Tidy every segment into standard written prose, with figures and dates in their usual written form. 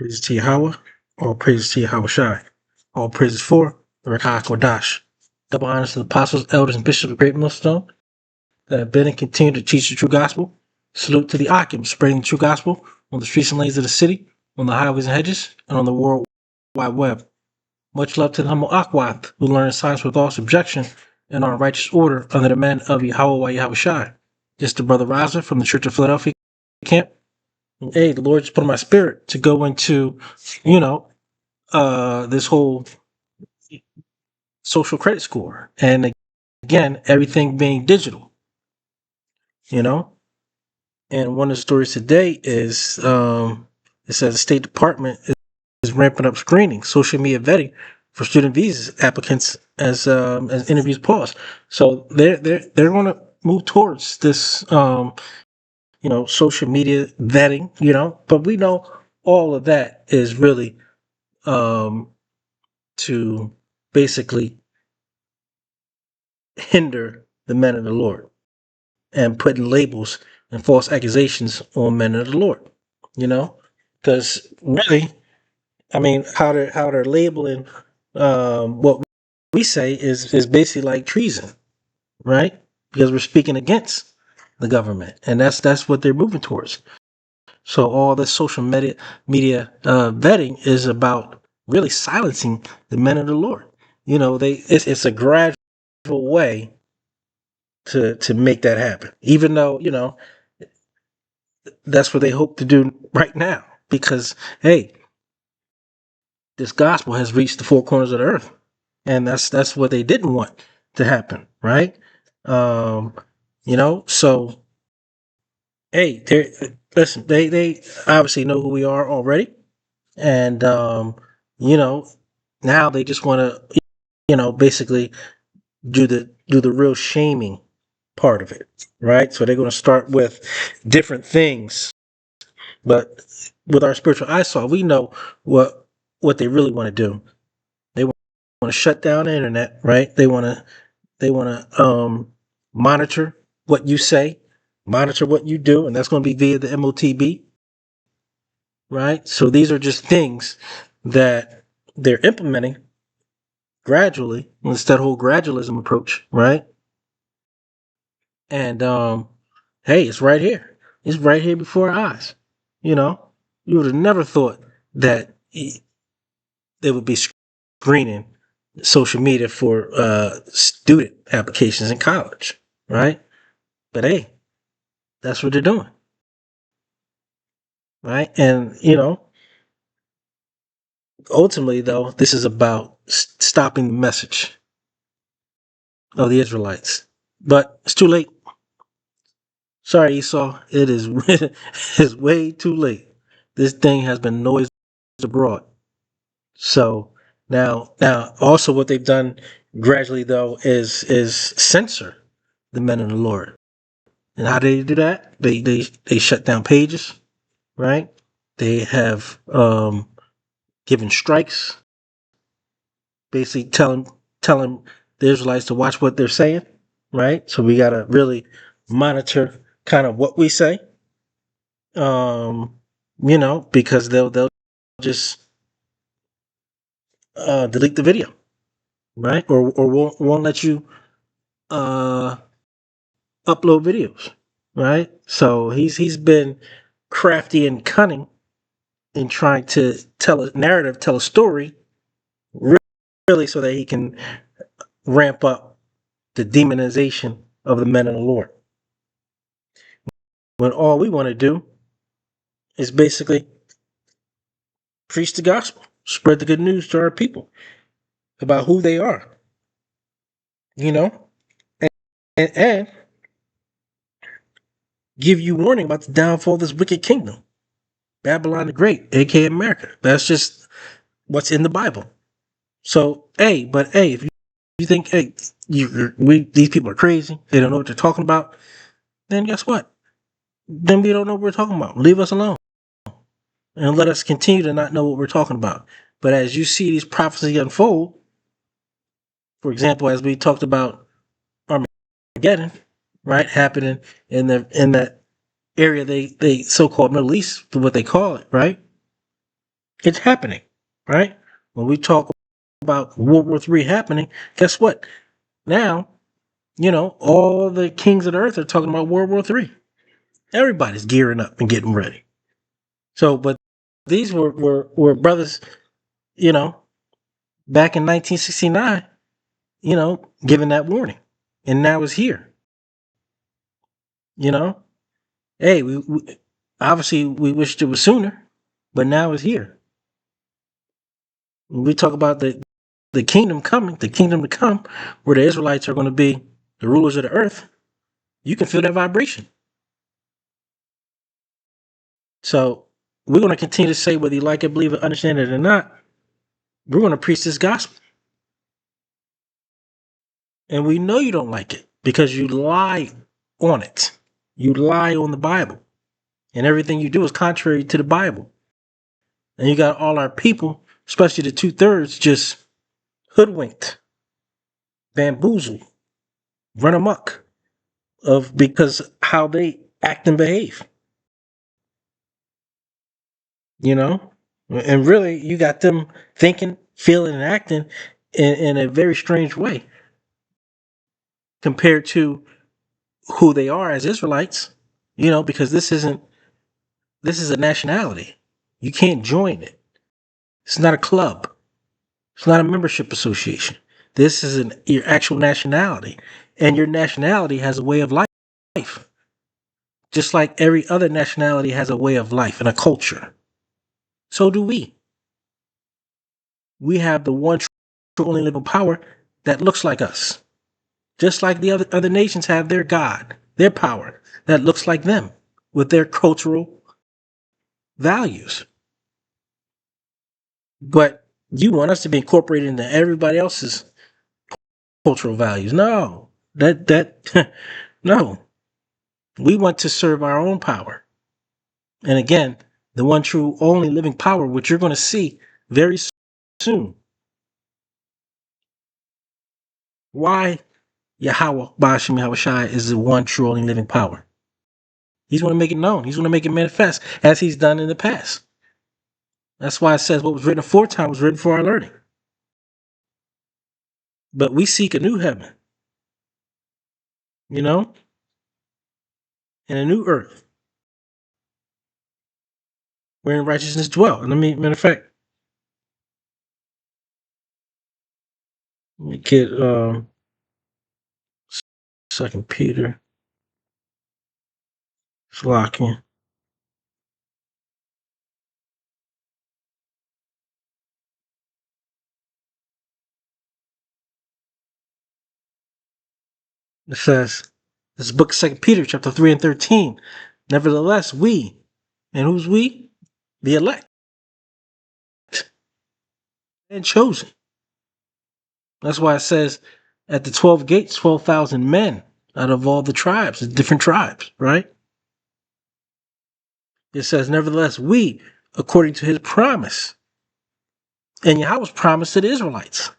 Praise to Yahweh. All praises to Yahweh Shai. All praises for the Rakah Kodash. Double honors to the apostles, elders, and bishops of Great Millstone that have been and continue to teach the true gospel. Salute to the Akim, spreading the true gospel on the streets and lanes of the city, on the highways and hedges, and on the world wide web. Much love to the humble Akwath, who learned science with all subjection and on righteous order under the man of Yahweh Yahweh Shai. This is the brother Raza from the Church of Philadelphia camp. Hey, the Lord just put in my spirit to go into, this whole social credit score. And again, everything being digital, you know? And one of the stories today is it says the State Department is ramping up screening, social media vetting for student visa applicants as interviews pause. So they're going to move towards this, social media vetting, but we know all of that is really to basically hinder the men of the Lord and putting labels and false accusations on men of the Lord, because really, I mean, how they're labeling what we say is basically like treason, right? Because we're speaking against the government, and that's what they're moving towards. So all this social media vetting is about really silencing the men of the Lord. It's a gradual way to make that happen. Even though that's what they hope to do right now, because hey, this gospel has reached the four corners of the earth, and that's what they didn't want to happen, right? Um, so hey, they listen. They obviously know who we are already, and you know now they just want to basically do the real shaming part of it, right? So they're going to start with different things, but with our spiritual eyesight, we know what they really want to do. They want to shut down the internet, right? They want to monitor what you say, monitor what you do, and that's going to be via the MOTB, right? So these are just things that they're implementing gradually. It's that whole gradualism approach, right? And hey, it's right here. It's right here before our eyes. You know, you would have never thought that they would be screening social media for student applications in college, right? But hey, that's what they're doing, right? And ultimately, though, this is about stopping the message of the Israelites. But it's too late. Sorry, Esau. It is it's way too late. This thing has been noised abroad. So now, also what they've done gradually though is censor the men of the Lord. And how do they do that? They shut down pages, right? They have given strikes, basically telling the Israelites to watch what they're saying, right? So we gotta really monitor kind of what we say, because they'll just delete the video, right? Or won't let you uh, upload videos, right? So he's been crafty and cunning in trying to tell a narrative, tell a story, really, so that he can ramp up the demonization of the men of the Lord. When all we want to do is basically preach the gospel, spread the good news to our people about who they are, you know, and give you warning about the downfall of this wicked kingdom, Babylon the Great, aka America. That's just what's in the Bible. So, if you think, hey, these people are crazy, they don't know what they're talking about, then guess what? Then we don't know what we're talking about. Leave us alone and let us continue to not know what we're talking about. But as you see these prophecies unfold, for example, as we talked about Armageddon, right, happening in that area they so-called Middle East, what they call it, right? It's happening, right? When we talk about World War III happening, guess what? Now, all the kings of the earth are talking about World War III. Everybody's gearing up and getting ready. So, but these were brothers, you know, back in 1969, giving that warning. And now it's here, you know? Hey, we obviously we wished it was sooner, but now it's here. When we talk about the kingdom coming, the kingdom to come, where the Israelites are going to be the rulers of the earth, you can feel that vibration. So we're going to continue to say whether you like it, believe it, understand it or not, we're going to preach this gospel. And we know you don't like it because you lie on it. You lie on the Bible. And everything you do is contrary to the Bible. And you got all our people, especially the 2/3, just hoodwinked, bamboozled, run amok of because how they act and behave. You know? And really you got them thinking, feeling, and acting in a very strange way compared to who they are as Israelites, because this is a nationality. You can't join it. It's not a club. It's not a membership association. This is your actual nationality. And your nationality has a way of life. Just like every other nationality has a way of life and a culture. So do we. We have the one true only living power that looks like us. Just like the other nations have their God, their power that looks like them with their cultural values. But you want us to be incorporated into everybody else's cultural values. No. That no. We want to serve our own power. And again, the one true only living power, which you're going to see very soon. Why Yahweh Bashim Yahushai is the one true only living power. He's going to make it known. He's going to make it manifest as he's done in the past. That's why it says what was written aforetime was written for our learning. But we seek a new heaven, and a new earth wherein righteousness dwell. And matter of fact, let me get 2 Peter. Flocking. It says, this is book of 2 Peter, chapter 3 and 13. Nevertheless, we, and who's we? The elect and chosen. That's why it says at the 12 gates, 12,000 men out of all the tribes, the different tribes, right? It says, nevertheless, we, according to his promise, and Yahweh's promise to the Israelites,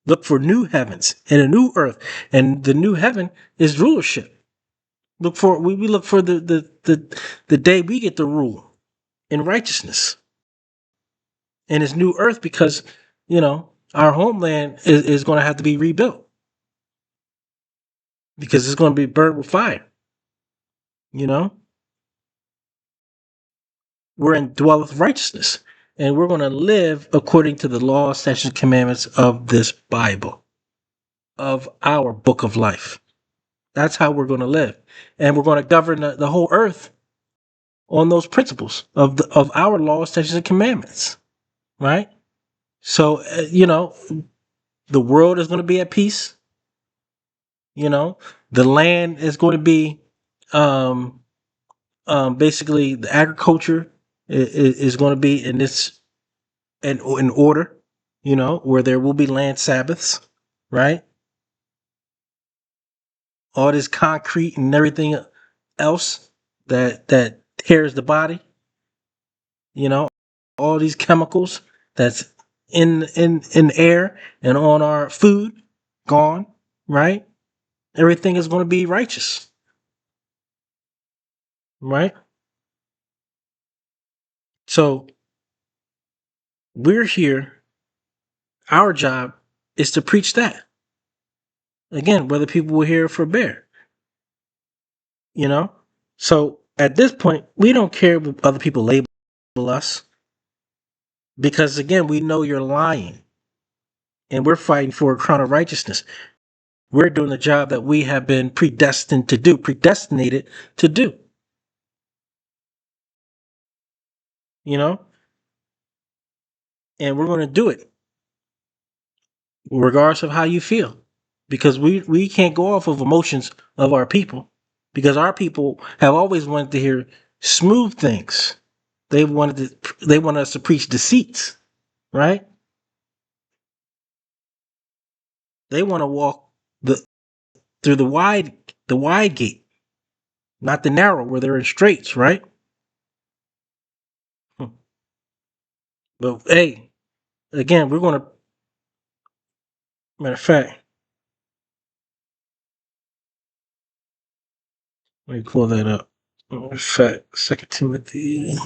look for new heavens and a new earth. And the new heaven is rulership. We look for the day we get to rule in righteousness. And his new earth because, our homeland is going to have to be rebuilt. Because it's going to be burned with fire. We're in dwelleth righteousness. And we're going to live according to the law, statutes, commandments of this Bible, of our book of life. That's how we're going to live. And we're going to govern the whole earth on those principles of our law, statutes, and commandments. Right? So, the world is going to be at peace. The land is going to be, basically the agriculture is going to be in order, where there will be land Sabbaths, right? All this concrete and everything else that tears the body, all these chemicals that's in air and on our food, gone, right? Everything is going to be righteous, right? So we're here. Our job is to preach that. Again, whether people will hear it for bear, you know? So at this point, we don't care what other people label us because, again, we know you're lying and we're fighting for a crown of righteousness. We're doing the job that we have been predestinated to do, you know? And we're going to do it regardless of how you feel because we can't go off of emotions of our people because our people have always wanted to hear smooth things. They want us to preach deceits, right? They want to walk the through the wide gate, not the narrow where they're in straits, right? Hmm. But hey, again, we're gonna matter of fact, let me pull that up. Matter of fact, Second Timothy.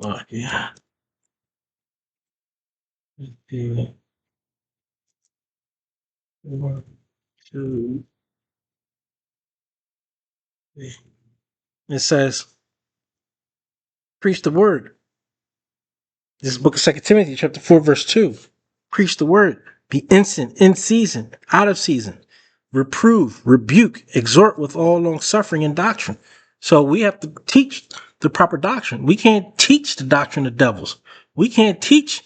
Oh, yeah. Yeah. One, two, three. It says, preach the word. This is the book of Second Timothy, chapter 4, verse 2. Preach the word. Be instant, in season, out of season. Reprove, rebuke, exhort with all long suffering and doctrine. So we have to teach the proper doctrine. We can't teach the doctrine of devils. We can't teach,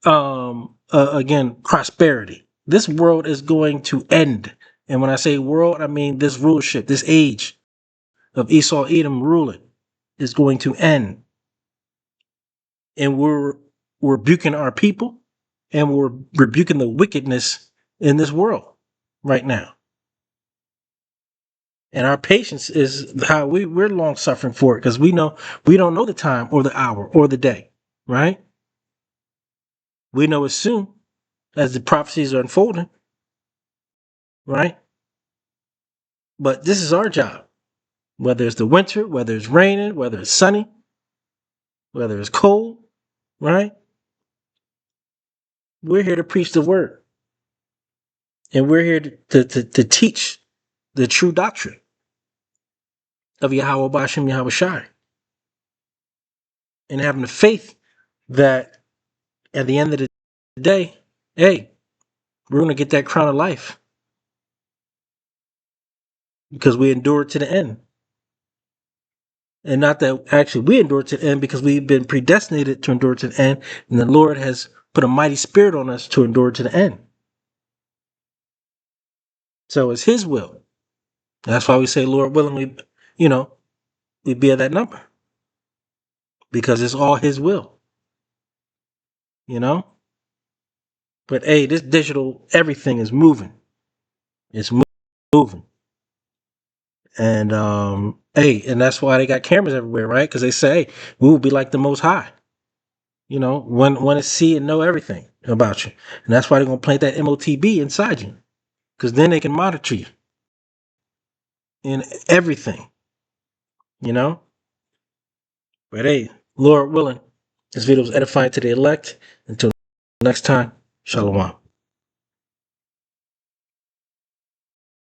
again, prosperity. This world is going to end. And when I say world, I mean this rulership, this age of Esau Edom ruling is going to end. And we're rebuking our people and we're rebuking the wickedness in this world right now. And our patience is how we're long suffering for it because we don't know the time or the hour or the day, right? We know it soon as the prophecies are unfolding, right? But this is our job, whether it's the winter, whether it's raining, whether it's sunny, whether it's cold, right? We're here to preach the word and we're here to teach the true doctrine of Yahweh Bashem Yahweh Shai and having the faith that at the end of the day, hey, we're going to get that crown of life because we endured to the end. And not that actually we endured to the end because we've been predestinated to endure to the end. And the Lord has put a mighty spirit on us to endure to the end. So it's His will. That's why we say, Lord willing, we be at that number because it's all His will, you know? But hey, this digital, everything is moving. It's moving. And hey, and that's why they got cameras everywhere, right? Because they say, hey, we will be like the Most High. When to see and know everything about you, and that's why they're gonna plant that MOTB inside you, because then they can monitor you in everything. You know. But hey, Lord willing, this video was edifying to the elect. Until next time, Shalom.